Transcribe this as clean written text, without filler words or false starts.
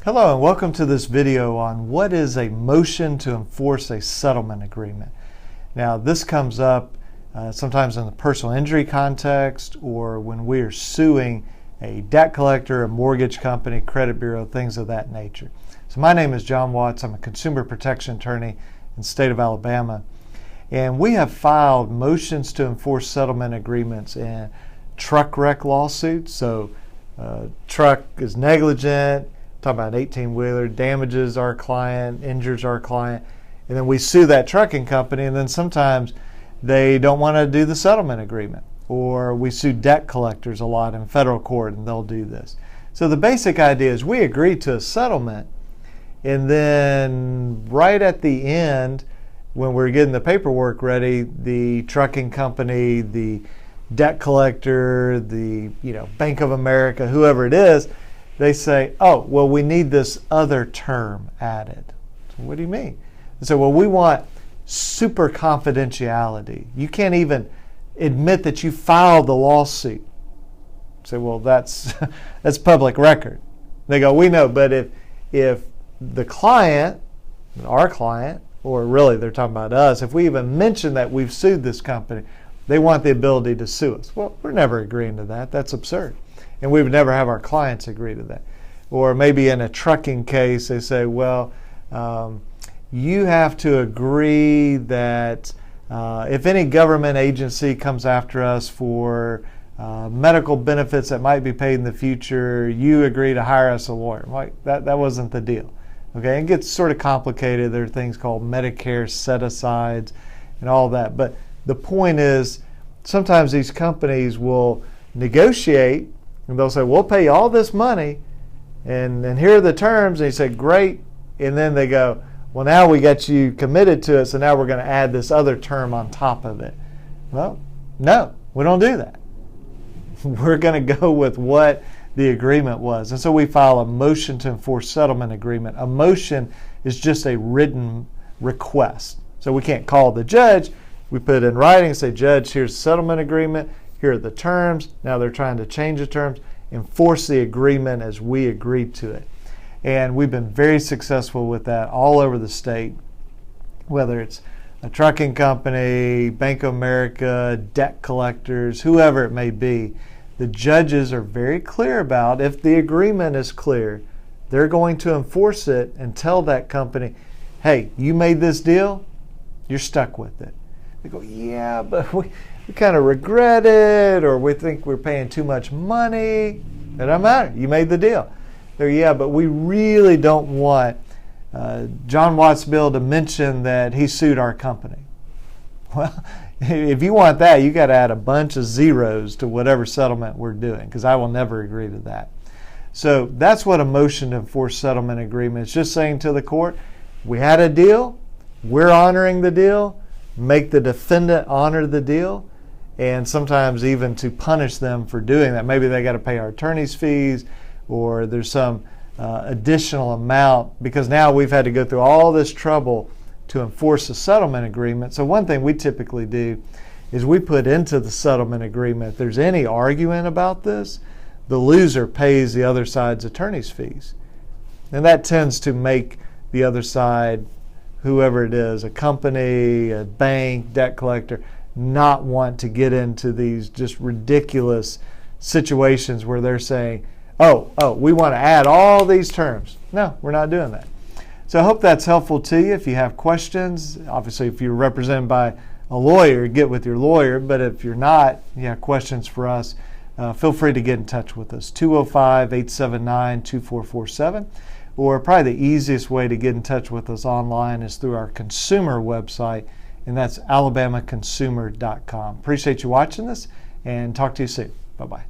Hello and welcome to this video on what is a motion to enforce a settlement agreement. Now this comes up sometimes in the personal injury context or when we are suing a debt collector, a mortgage company, credit bureau, things of that nature. So my name is John Watts. I'm a consumer protection attorney in the state of Alabama. And we have filed motions to enforce settlement agreements in truck wreck lawsuits. So truck is negligent, talking about an 18-wheeler, damages our client, injures our client, and then we sue that trucking company, and then sometimes they don't want to do the settlement agreement. Or we sue debt collectors a lot in federal court, and they'll do this. So the basic idea is we agree to a settlement, and then right at the end, when we're getting the paperwork ready, the trucking company, the debt collector, the Bank of America, whoever it is, they say, oh, well, we need this other term added. So what do you mean? They say, well, we want super confidentiality. You can't even admit that you filed the lawsuit. I say, well, that's public record. They go, we know, but if the client, our client, or really they're talking about us, if we even mention that we've sued this company, they want the ability to sue us. Well, we're never agreeing to that. That's absurd. And we would never have our clients agree to that. Or maybe in a trucking case, they say, well, you have to agree that if any government agency comes after us for medical benefits that might be paid in the future, you agree to hire us a lawyer. Like that wasn't the deal. Okay, it gets sort of complicated. There are things called Medicare set-asides and all that. But the point is, sometimes these companies will negotiate and they'll say, we'll pay you all this money, and here are the terms. And you say, great. And then they go, well, now we got you committed to it, so now we're going to add this other term on top of it. Well, no, we don't do that. We're going to go with what the agreement was. And so we file a motion to enforce settlement agreement. A motion is just a written request. So we can't call the judge. We put it in writing and say, Judge, here's the settlement agreement. Here are the terms. Now they're trying to change the terms. Enforce the agreement as we agreed to it. And we've been very successful with that all over the state, whether it's a trucking company, Bank of America, debt collectors, whoever it may be. The judges are very clear about, if the agreement is clear, they're going to enforce it and tell that company, hey, you made this deal, you're stuck with it. They go, yeah, but we kind of regret it, or we think we're paying too much money. It doesn't matter. You made the deal. They're, yeah, but we really don't want John Watts Bill to mention that he sued our company. Well, if you want that, you got to add a bunch of zeros to whatever settlement we're doing, because I will never agree to that. So that's what a motion to enforce settlement agreement is. Just saying to the court, we had a deal, we're honoring the deal, make the defendant honor the deal, and sometimes even to punish them for doing that. Maybe they got to pay our attorney's fees, or there's some additional amount, because now we've had to go through all this trouble to enforce a settlement agreement. So one thing we typically do is we put into the settlement agreement, if there's any argument about this, the loser pays the other side's attorney's fees. And that tends to make the other side, whoever it is, a company, a bank, debt collector, not want to get into these just ridiculous situations where they're saying, oh, we want to add all these terms. No, we're not doing that. So I hope that's helpful to you. If you have questions, obviously if you're represented by a lawyer, get with your lawyer. But if you're not, you have questions for us, feel free to get in touch with us, 205-879-2447. Or probably the easiest way to get in touch with us online is through our consumer website, and that's alabamaconsumer.com. Appreciate you watching this, and talk to you soon. Bye-bye.